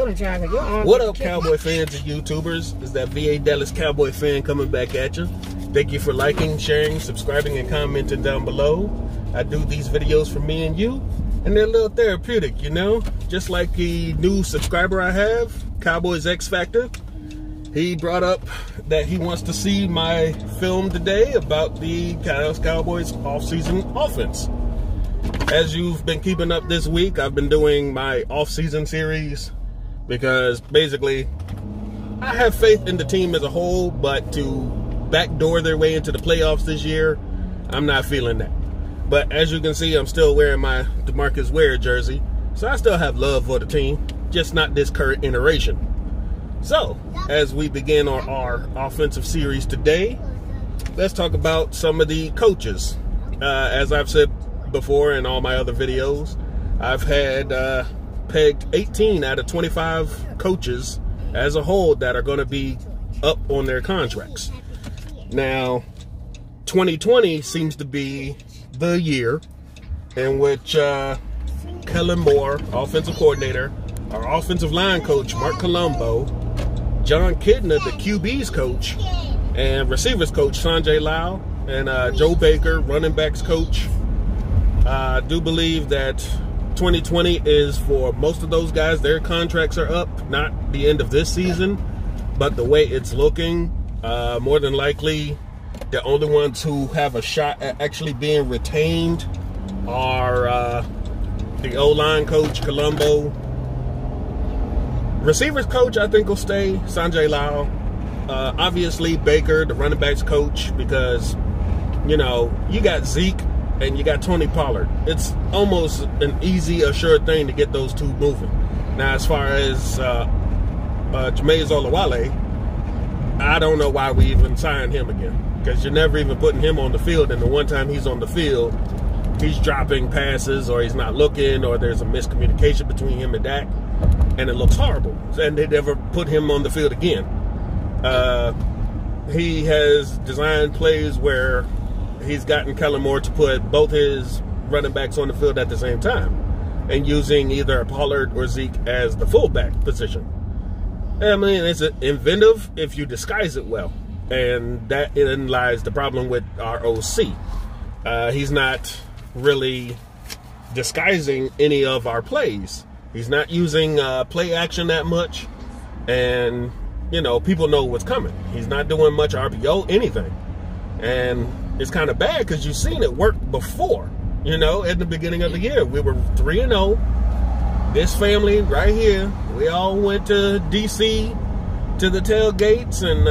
What up, Cowboy fans and YouTubers? It's that VA Dallas Cowboy fan coming back at you. Thank you for liking, sharing, subscribing, and commenting down below. I do these videos for me and you, and they're a little therapeutic, you know? Just like the new subscriber I have, Cowboys X Factor. He brought up that he wants to see my film today about the Cowboys off-season offense. As you've been keeping up this week, I've been doing my off-season series because basically I have faith in the team as a whole, but to backdoor their way into the playoffs this year, I'm not feeling that. But as you can see, I'm still wearing my DeMarcus Ware jersey, so I still have love for the team, just not this current iteration. So, as we begin our offensive series today, let's talk about some of the coaches. As I've said before in all my other videos, I've had pegged 18 out of 25 coaches as a whole that are going to be up on their contracts. Now, 2020 seems to be the year in which Kellen Moore, offensive coordinator, our offensive line coach, Mark Colombo, John Kidna, the QB's coach, and receivers coach, Sanjay Lal, and Joe Baker, running backs coach. I do believe that 2020 is for most of those guys, their contracts are up, not the end of this season, but the way it's looking, more than likely, the only ones who have a shot at actually being retained are the O-line coach, Colombo. Receivers coach, I think, will stay, Sanjay Lal. Obviously, Baker, the running backs coach, because, you know, you got Zeke and you got Tony Pollard. It's almost an easy, assured thing to get those two moving. Now, as far as Jameis Olawale, I don't know why we even signed him again, because you're never even putting him on the field, and the one time he's on the field, he's dropping passes, or he's not looking, or there's a miscommunication between him and Dak, and it looks horrible, and they never put him on the field again. He has designed plays where he's gotten Kellen Moore to put both his running backs on the field at the same time, and using either Pollard or Zeke as the fullback position. I mean, it's inventive if you disguise it well, and therein lies the problem with our OC. He's not really disguising any of our plays. He's not using play action that much, and, you know, people know what's coming. He's not doing much RPO, anything. And it's kind of bad because you've seen it work before, you know, at the beginning of the year. We were 3-0. This family right here, we all went to D.C. to the tailgates and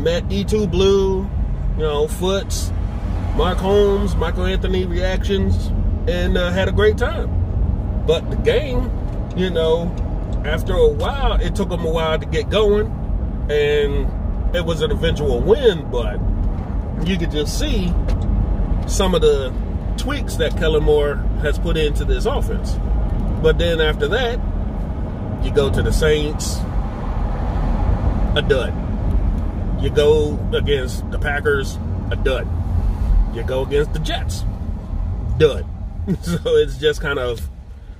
met E2 Blue, you know, Foots, Mark Holmes, Michael Anthony reactions, and had a great time. But the game, you know, after a while, it took them a while to get going, and it was an eventual win, but you could just see some of the tweaks that Kellen Moore has put into this offense. But then after that, you go to the Saints, a dud. You go against the Packers, a dud. You go against the Jets, dud. So it's just kind of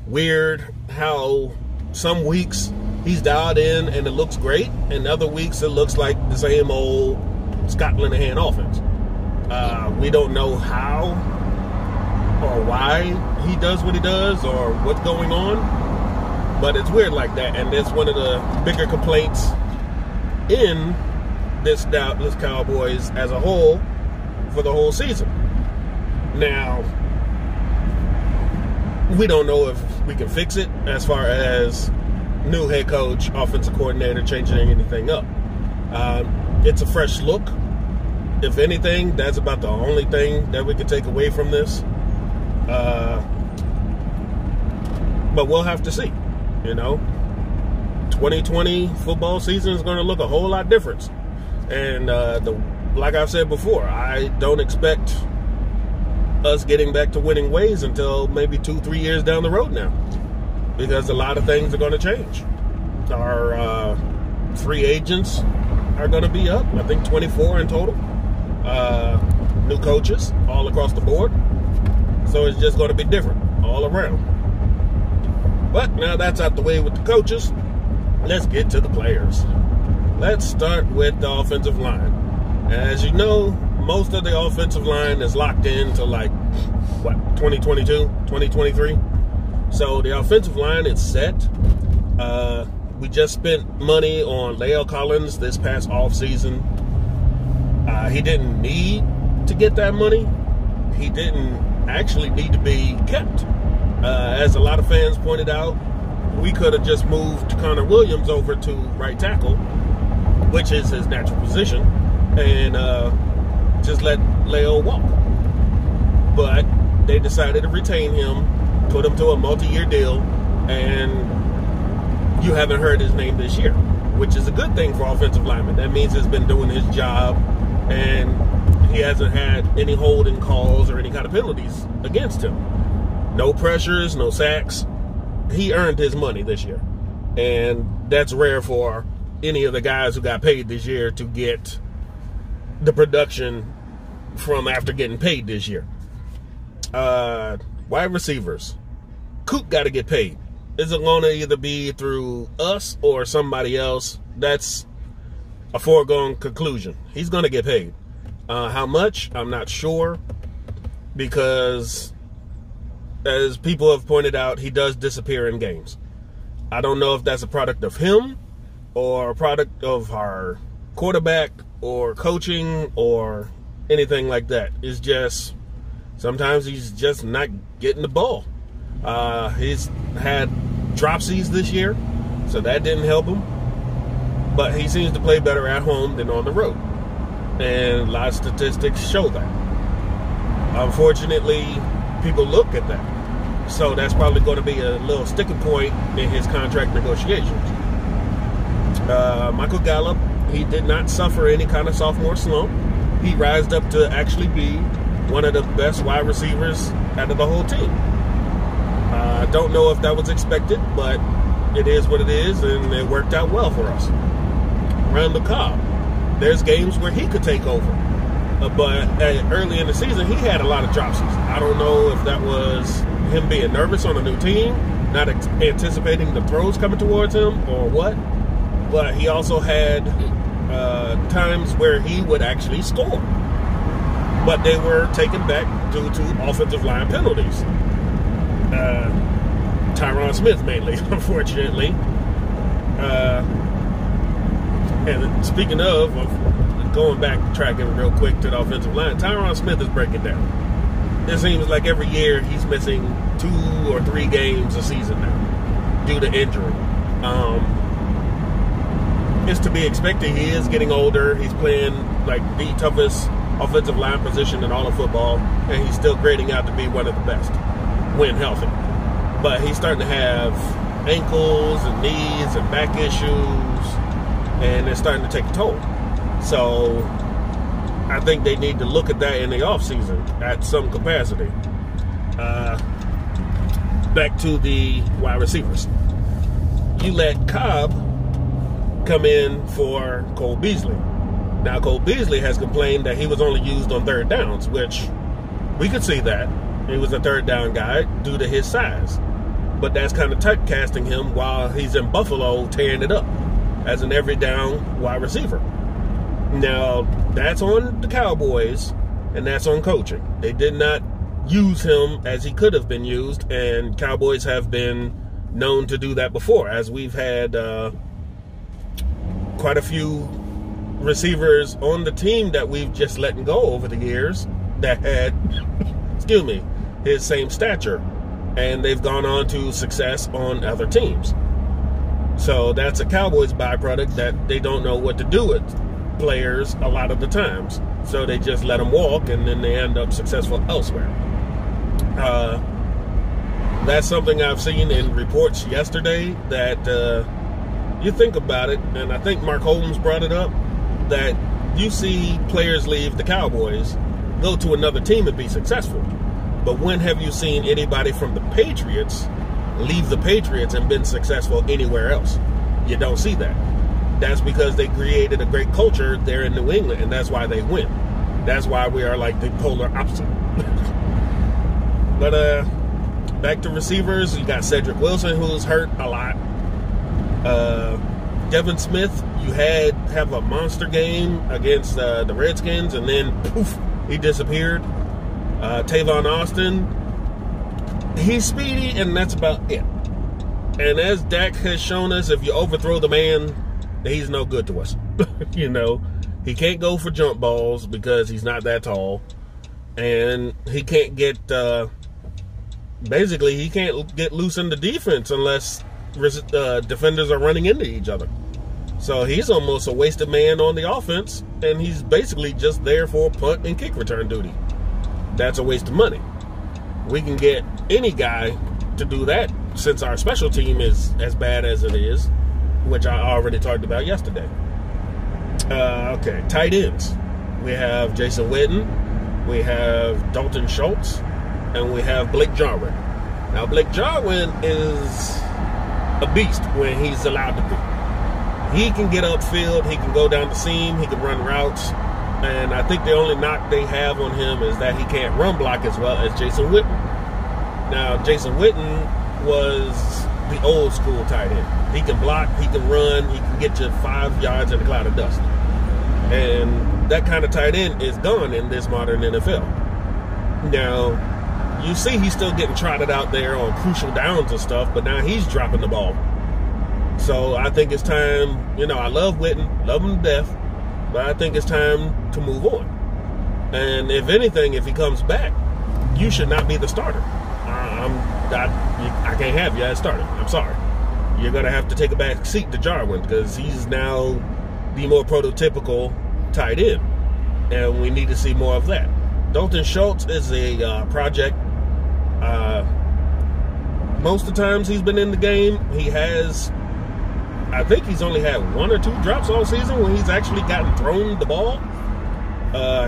weird how some weeks he's dialed in and it looks great, and other weeks it looks like the same old Scott Linehan offense. We don't know how or why he does what he does or what's going on, but it's weird like that, and that's one of the bigger complaints in this Dallas Cowboys as a whole for the whole season. Now, we don't know if we can fix it as far as new head coach, offensive coordinator, changing anything up. It's a fresh look. If anything, that's about the only thing that we can take away from this. But we'll have to see, you know. 2020 football season is going to look a whole lot different. And like I've said before, I don't expect us getting back to winning ways until maybe 2-3 years down the road now, because a lot of things are going to change. Our free agents are going to be up, I think 24 in total. New coaches all across the board, so it's just going to be different all around. But now that's out the way with the coaches. Let's get to the players. Let's start with the offensive line. As you know, most of the offensive line is locked in to 2022, 2023. So the offensive line is set. We just spent money on La'el Collins this past offseason. He didn't need to get that money. He didn't actually need to be kept. As a lot of fans pointed out, we could have just moved Connor Williams over to right tackle, which is his natural position, and just let La'el walk. But they decided to retain him, put him to a multi-year deal, and you haven't heard his name this year, which is a good thing for offensive linemen. That means he's been doing his job, and he hasn't had any holding calls or any kind of penalties against him. No pressures, no sacks. He earned his money this year, and that's rare for any of the guys who got paid this year to get the production from after getting paid this year. Wide receivers. Coop got to get paid. Is it going to either be through us or somebody else? That's a foregone conclusion. He's going to get paid. How much? I'm not sure, because as people have pointed out, he does disappear in games. I don't know if that's a product of him or a product of our quarterback or coaching or anything like that. It's just sometimes he's just not getting the ball. He's had dropsies this year, so that didn't help him. But he seems to play better at home than on the road, and a lot of statistics show that. Unfortunately, people look at that. So that's probably going to be a little sticking point in his contract negotiations. Michael Gallup, he did not suffer any kind of sophomore slump. He rised up to actually be one of the best wide receivers out of the whole team. I don't know if that was expected, but it is what it is, and it worked out well for us. Randall Cobb, there's games where he could take over. But early in the season, he had a lot of dropsies. I don't know if that was him being nervous on a new team, not anticipating the throws coming towards him, or what. But he also had times where he would actually score. But they were taken back due to offensive line penalties. Tyron Smith mainly, unfortunately. And speaking of going back, tracking real quick to the offensive line, Tyron Smith is breaking down. It seems like every year he's missing 2 or 3 games a season now due to injury. It's to be expected. He is getting older. He's playing like the toughest offensive line position in all of football, and he's still grading out to be one of the best when healthy. But he's starting to have ankles and knees and back issues, and it's starting to take a toll. So I think they need to look at that in the offseason at some capacity. Back to the wide receivers. You let Cobb come in for Cole Beasley. Now, Cole Beasley has complained that he was only used on third downs, which we could see that. He was a third down guy due to his size. But that's kind of typecasting him while he's in Buffalo tearing it up as an every down wide receiver. Now, that's on the Cowboys, and that's on coaching. They did not use him as he could have been used, and Cowboys have been known to do that before, as we've had quite a few receivers on the team that we've just let go over the years that had, his same stature, and they've gone on to success on other teams. So that's a Cowboys byproduct that they don't know what to do with players a lot of the times. So they just let them walk, and then they end up successful elsewhere. That's something I've seen in reports yesterday that you think about it, and I think Mark Holmes brought it up, that you see players leave the Cowboys, go to another team and be successful. But when have you seen anybody from the Patriots leave the Patriots and been successful anywhere else? You don't see that. That's because they created a great culture there in New England, and that's why they win. That's why we are like the polar opposite. But back to receivers. You got Cedric Wilson, who's hurt a lot. Devin Smith, you have a monster game against the Redskins, and then poof, he disappeared. Tavon Austin, he's speedy, and that's about it. And as Dak has shown us, if you overthrow the man, he's no good to us. You know, he can't go for jump balls because he's not that tall, and he can't get basically he can't get loose in the defense unless defenders are running into each other. So he's almost a wasted man on the offense, and he's basically just there for punt and kick return duty. That's a waste of money. We can get any guy to do that since our special team is as bad as it is, which I already talked about yesterday. Okay, tight ends. We have Jason Witten, we have Dalton Schultz, and we have Blake Jarwin. Now, Blake Jarwin is a beast when he's allowed to be. He can get upfield, he can go down the seam, he can run routes, and I think the only knock they have on him is that he can't run block as well as Jason Witten. Now, Jason Witten was the old school tight end. He can block, he can run, he can get you 5 yards in a cloud of dust. And that kind of tight end is gone in this modern NFL. Now, you see he's still getting trotted out there on crucial downs and stuff, but now he's dropping the ball. So I think it's time, you know, I love Witten, love him to death, but I think it's time to move on. And if anything, if he comes back, you should not be the starter. I can't have you as starter. I'm sorry. You're going to have to take a back seat to Jarwin because he's now the more prototypical tight end. And we need to see more of that. Dalton Schultz is a project. Most of the times he's been in the game, I think he's only had 1 or 2 drops all season when he's actually gotten thrown the ball.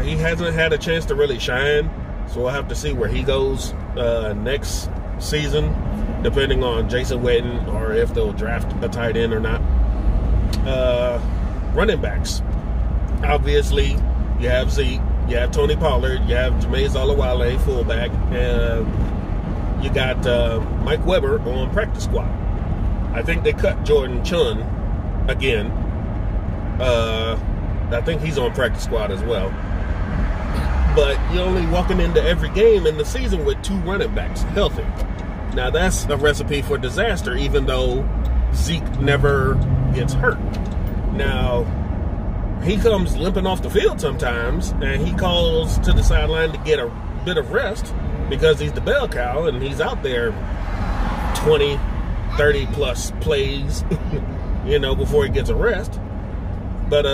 He hasn't had a chance to really shine, so we'll have to see where he goes next season, depending on Jason Witten or if they'll draft a tight end or not. Running backs. Obviously, you have Zeke, you have Tony Pollard, you have Jameis Olawale, fullback, and you got Mike Weber on practice squad. I think they cut Jordan Chun again. I think he's on practice squad as well. But you're only walking into every game in the season with 2 running backs healthy. Now, that's a recipe for disaster, even though Zeke never gets hurt. Now, he comes limping off the field sometimes, and he calls to the sideline to get a bit of rest because he's the bell cow, and he's out there 20, 30 plus plays, you know, before he gets a rest. But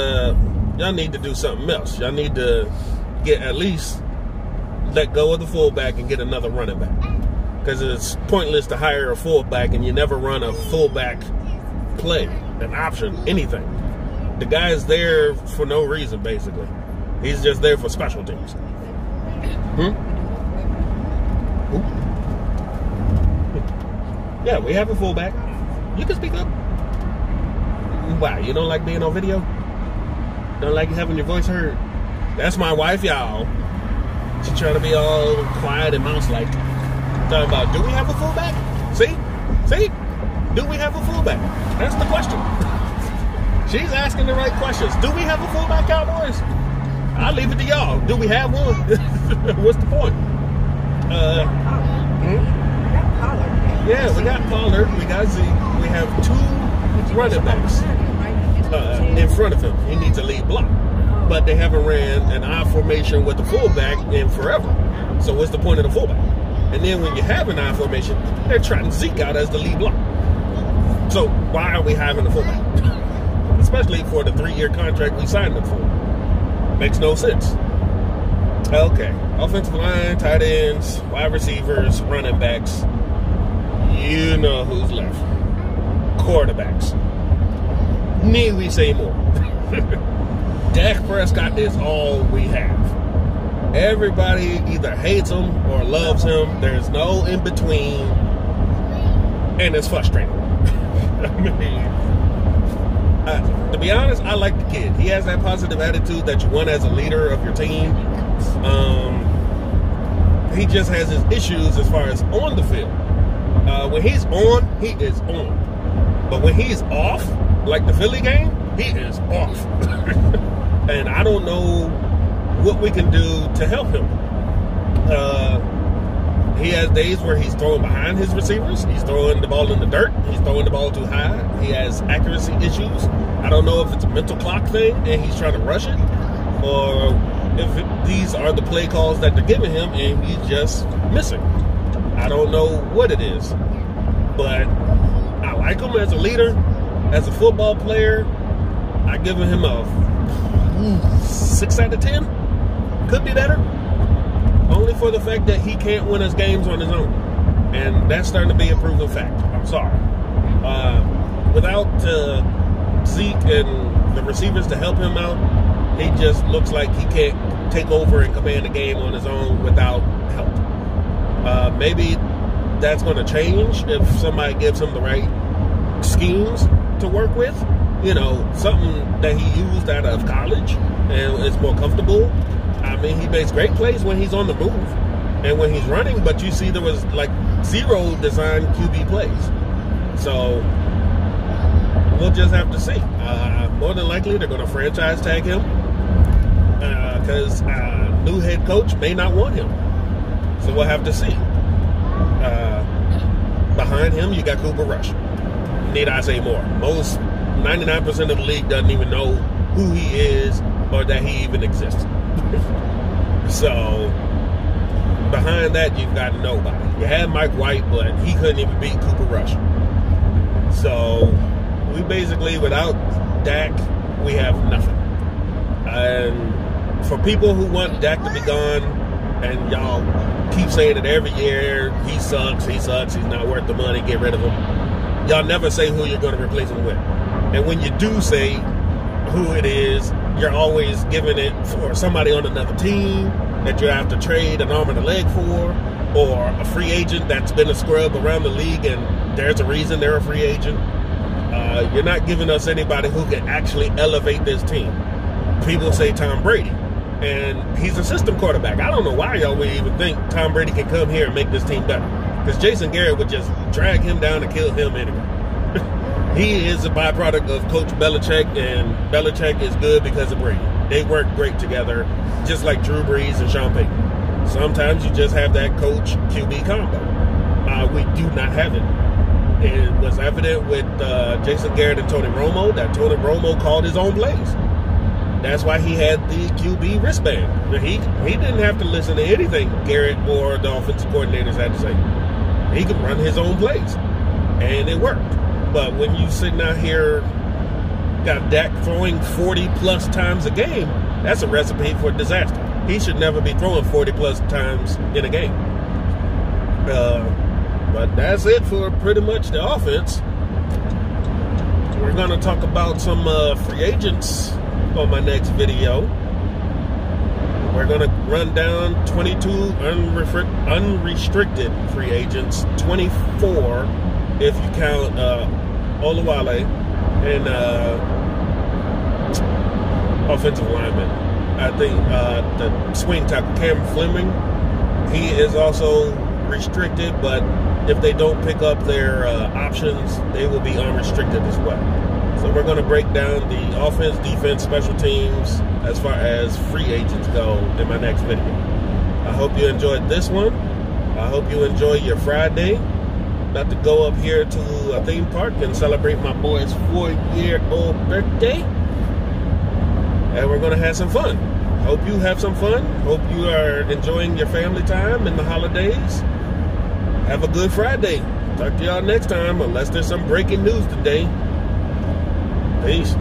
y'all need to do something else. Y'all need to at least let go of the fullback and get another running back. Because it's pointless to hire a fullback and you never run a fullback play, an option, anything. The guy's there for no reason, basically. He's just there for special teams. Yeah, we have a fullback. You can speak up. Wow, you don't like being on video? Don't like having your voice heard? That's my wife, y'all. She's trying to be all quiet and mouse-like. Talking about, do we have a fullback? See? Do we have a fullback? That's the question. She's asking the right questions. Do we have a fullback, Cowboys? I'll leave it to y'all. Do we have one? What's the point? Yeah, we got Pollard. We got Zeke. We have 2 running backs in front of him. He needs a lead block. But they haven't ran an I formation with the fullback in forever. So what's the point of the fullback? And then when you have an I formation, they're trotting Zeke out as the lead block. So why are we having a fullback? Especially for the 3-year contract we signed him for. Makes no sense. Okay. Offensive line, tight ends, wide receivers, running backs. You know who's left. Quarterbacks. Need we say more? Dak Prescott is all we have. Everybody either hates him or loves him. There's no in between. And it's frustrating. I mean, to be honest, I like the kid. He has that positive attitude that you want as a leader of your team. He just has his issues as far as on the field. When he's on, he is on. But when he's off, like the Philly game, he is off. And I don't know what we can do to help him. He has days where he's throwing behind his receivers. He's throwing the ball in the dirt. He's throwing the ball too high. He has accuracy issues. I don't know if it's a mental clock thing and he's trying to rush it, or if these are the play calls that they're giving him and he's just missing. I don't know what it is. But I like him as a leader, as a football player. I give him a 6 out of 10. Could be better. Only for the fact that he can't win us games on his own. And that's starting to be a proven fact. I'm sorry. Without Zeke and the receivers to help him out, he just looks like he can't take over and command the game on his own without help. Maybe that's going to change if somebody gives him the right schemes to work with. You know, something that he used out of college and is more comfortable. I mean, he makes great plays when he's on the move and when he's running, but you see there was like 0 designed QB plays. So we'll just have to see. More than likely, they're going to franchise tag him because new head coach may not want him. So we'll have to see. Behind him, you got Cooper Rush. Need I say more? 99% of the league doesn't even know who he is or that he even exists. So behind that, you've got nobody. You had Mike White, but he couldn't even beat Cooper Rush. So we basically, without Dak, we have nothing. And for people who want Dak to be gone, and y'all keep saying it every year, he sucks, he's not worth the money, get rid of him. Y'all never say who you're going to replace him with. And when you do say who it is, you're always giving it for somebody on another team that you have to trade an arm and a leg for, or a free agent that's been a scrub around the league and there's a reason they're a free agent. You're not giving us anybody who can actually elevate this team. People say Tom Brady, and he's a system quarterback. I don't know why y'all would even think Tom Brady can come here and make this team better, because Jason Garrett would just drag him down and kill him anyway. He is a byproduct of Coach Belichick, and Belichick is good because of Brady. They work great together, just like Drew Brees and Sean Payton. Sometimes you just have that coach-QB combo. We do not have it. It was evident with Jason Garrett and Tony Romo that Tony Romo called his own plays. That's why he had the QB wristband. He didn't have to listen to anything Garrett or the offensive coordinators had to say. He could run his own plays, and it worked. But when you sitting out here, got Dak throwing 40-plus times a game, that's a recipe for disaster. He should never be throwing 40-plus times in a game. But that's it for pretty much the offense. We're going to talk about some free agents on my next video. We're going to run down 22 unrestricted free agents, 24 if you count Olawale and offensive lineman. I think the swing tackle Cam Fleming, he is also restricted, but if they don't pick up their options, they will be unrestricted as well. So we're going to break down the offense, defense, special teams as far as free agents go in my next video. I hope you enjoyed this one. I hope you enjoy your Friday. About to go up here to a theme park and celebrate my boy's 4-year-old birthday. And we're going to have some fun. Hope you have some fun. Hope you are enjoying your family time in the holidays. Have a good Friday. Talk to y'all next time, unless there's some breaking news today. Peace.